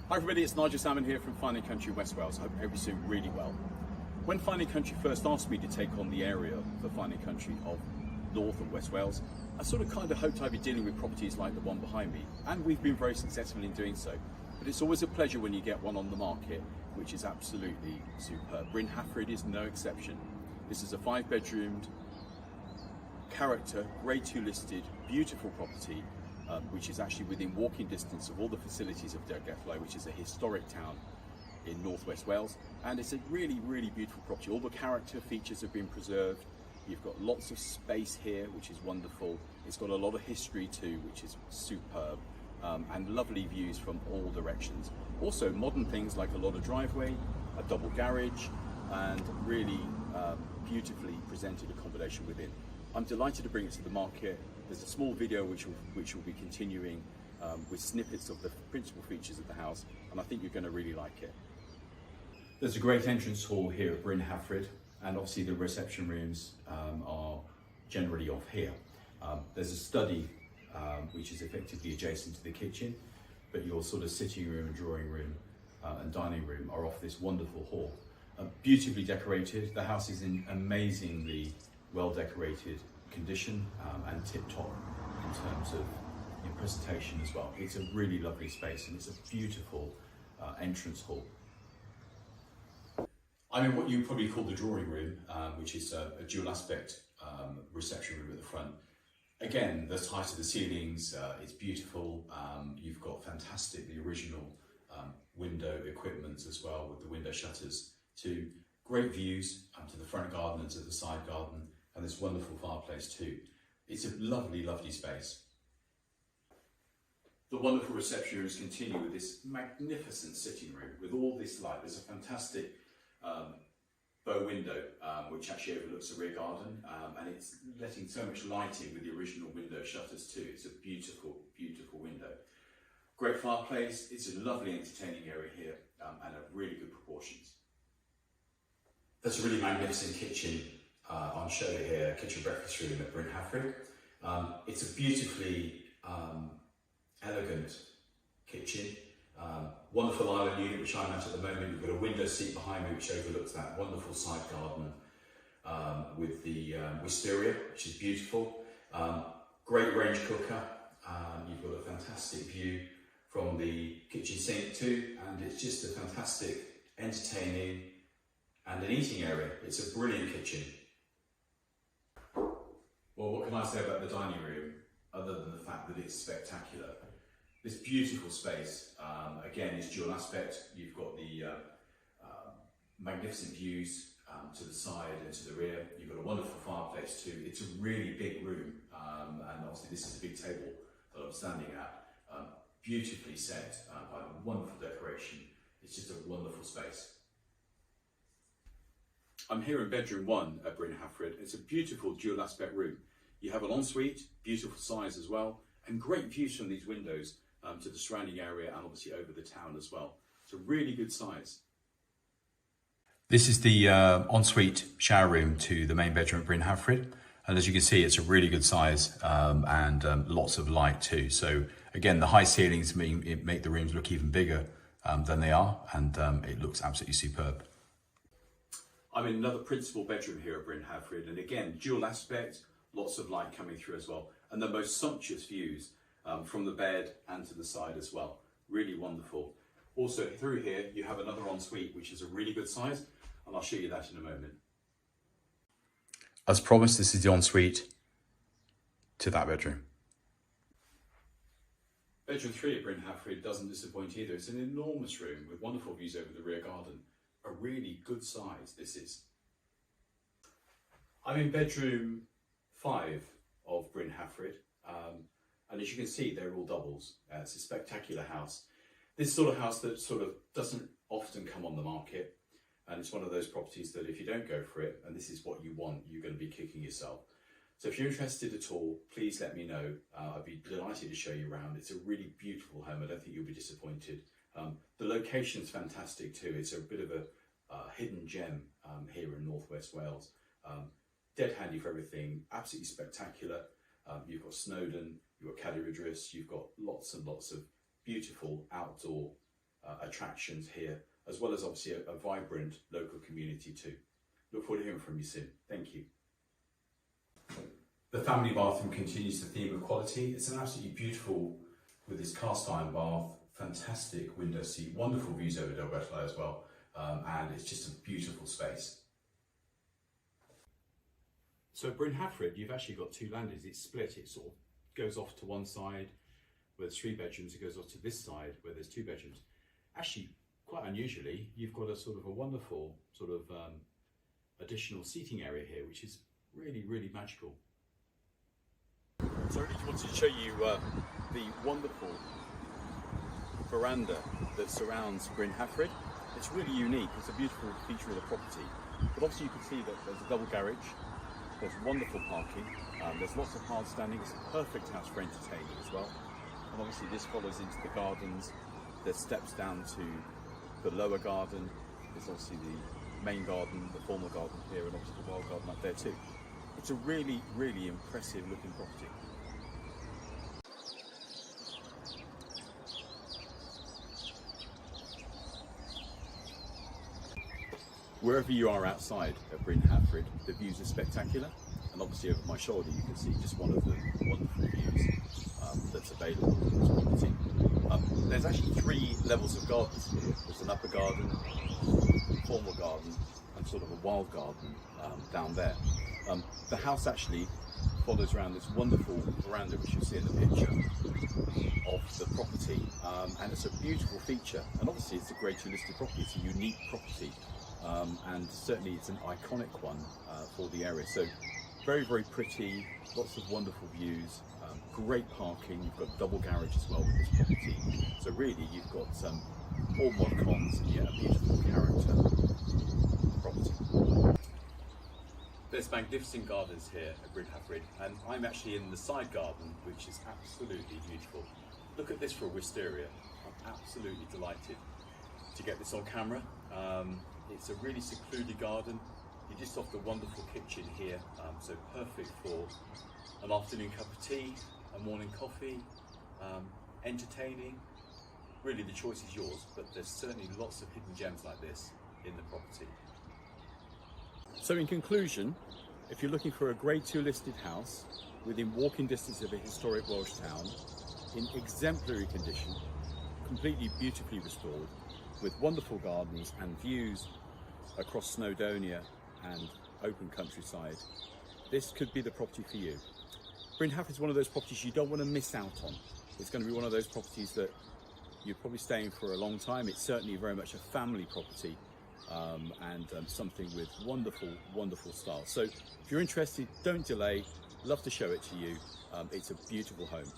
Hi everybody, it's Nigel Salmon here from Fine & Country West Wales. I hope everybody's doing really well. When Fine & Country first asked me to take on the area for Fine & Country of North and West Wales, I sort of kind of hoped I'd be dealing with properties like the one behind me, and we've been very successful in doing so. But it's always a pleasure when you get one on the market, which is absolutely superb. Bryn Hafred is no exception. This is a 5-bedroomed, character, Grade 2 listed, beautiful property, which is actually within walking distance of all the facilities of Dolgellau, which is a historic town in northwest Wales. And it's a really, really beautiful property. All the character features have been preserved. You've got lots of space here, which is wonderful. It's got a lot of history too, which is superb, and lovely views from all directions. Also modern things like a lot of driveway, a double garage, and really beautifully presented accommodation within. I'm delighted to bring it to the market. There's a small video which will be continuing with snippets of the principal features of the house, and I think you're going to really like it. There's a great entrance hall here at Bryn Hafred, and obviously the reception rooms are generally off here. There's a study which is effectively adjacent to the kitchen, but your sort of sitting room, drawing room and dining room are off this wonderful hall. Beautifully decorated. The house is in amazingly well decorated condition and tip-top in terms of presentation as well. It's a really lovely space, and it's a beautiful entrance hall. I'm in what you probably call the drawing room, which is a dual aspect reception room at the front. Again, the height of the ceilings, it's beautiful. You've got fantastic, the original window equipment as well, with the window shutters too. Great views to the front garden and to the side garden, and this wonderful fireplace too. It's a lovely, lovely space. The wonderful reception rooms continue with this magnificent sitting room with all this light. There's a fantastic bow window which actually overlooks the rear garden, and it's letting so much light in with the original window shutters too. It's a beautiful, beautiful window. Great fireplace. It's a lovely entertaining area here, and of really good proportions. There's a really magnificent kitchen on show here, kitchen breakfast room at Bryn Hafred. It's a beautifully elegant kitchen. Wonderful island unit which I'm at the moment. You've got a window seat behind me which overlooks that wonderful side garden with the wisteria, which is beautiful. Great range cooker. You've got a fantastic view from the kitchen sink too, and it's just a fantastic entertaining and an eating area. It's a brilliant kitchen. Well, what can I say about the dining room other than the fact that it's spectacular? This beautiful space, again, is dual aspect. You've got the magnificent views to the side and to the rear. You've got a wonderful fireplace too. It's a really big room, and obviously this is a big table that I'm standing at. Beautifully set by wonderful decoration. It's just a wonderful space. I'm here in bedroom 1 at Bryn Hafred. It's a beautiful dual aspect room. You have an ensuite, beautiful size as well, and great views from these windows to the surrounding area and obviously over the town as well. It's a really good size. This is the ensuite shower room to the main bedroom at Bryn Hafred. And as you can see, it's a really good size and lots of light too. So again, the high ceilings make the rooms look even bigger than they are, and it looks absolutely superb. I'm in another principal bedroom here at Bryn Hafred, and again, dual aspect, lots of light coming through as well, and the most sumptuous views from the bed and to the side as well. Really wonderful. Also through here, you have another ensuite, which is a really good size, and I'll show you that in a moment. As promised, this is the ensuite to that bedroom. Bedroom 3 at Bryn Hafred doesn't disappoint either. It's an enormous room with wonderful views over the rear garden. A really good size this is. I'm in bedroom 5 of Bryn Hafred, and as you can see, they're all doubles. It's a spectacular house. This sort of house that sort of doesn't often come on the market, and it's one of those properties that if you don't go for it, and this is what you want, you're going to be kicking yourself. So if you're interested at all, please let me know. I'd be delighted to show you around. It's a really beautiful home. I don't think you'll be disappointed. The location's fantastic too. It's a bit of a hidden gem here in northwest Wales. Dead handy for everything, absolutely spectacular. You've got Snowdon, you've got Cadw, you've got lots and lots of beautiful outdoor attractions here, as well as obviously a vibrant local community too. Look forward to hearing from you soon. Thank you. The family bathroom continues the theme of quality. It's an absolutely beautiful, with this cast iron bath, fantastic window seat, wonderful views over Dolgellau as well, and it's just a beautiful space. So Bryn Hafred, you've actually got two landings. It's split. It sort of goes off to one side where there's 3 bedrooms. It goes off to this side where there's 2 bedrooms. Actually, quite unusually, you've got a sort of a wonderful sort of additional seating area here, which is really, really magical. So I really wanted to show you the wonderful veranda that surrounds Bryn Hafred. It's really unique. It's a beautiful feature of the property. But obviously you can see that there's a double garage. There's wonderful parking, there's lots of hard standing. It's a perfect house for entertaining as well. And obviously this follows into the gardens. There's steps down to the lower garden. There's obviously the main garden, the formal garden here, and obviously the wild garden up there too. It's a really, really impressive looking property. Wherever you are outside of Bryn Hafred, the views are spectacular, and obviously over my shoulder you can see just one of the wonderful views that's available in this property. There's actually 3 levels of gardens here. There's an upper garden, formal garden, and sort of a wild garden down there. The house actually follows around this wonderful veranda which you see in the picture of the property, and it's a beautiful feature, and obviously it's a grade 2 listed property. It's a unique property. And certainly it's an iconic one for the area. So very, very pretty, lots of wonderful views, great parking. You've got double garage as well with this property. So really you've got all mod cons and yet a beautiful character property. There's magnificent gardens here at Bryn Hafred, and I'm actually in the side garden, which is absolutely beautiful. Look at this for a wisteria. I'm absolutely delighted to get this on camera. It's a really secluded garden. You're just off the wonderful kitchen here, so perfect for an afternoon cup of tea, a morning coffee, entertaining. Really the choice is yours, but there's certainly lots of hidden gems like this in the property. So in conclusion, if you're looking for a grade 2 listed house within walking distance of a historic Welsh town, in exemplary condition, completely beautifully restored, with wonderful gardens and views across Snowdonia and open countryside, this could be the property for you. Bryn Hafred is one of those properties you don't want to miss out on. It's going to be one of those properties that you're probably staying for a long time. It's certainly very much a family property, and something with wonderful, wonderful style. So if you're interested, don't delay. Love to show it to you. It's a beautiful home.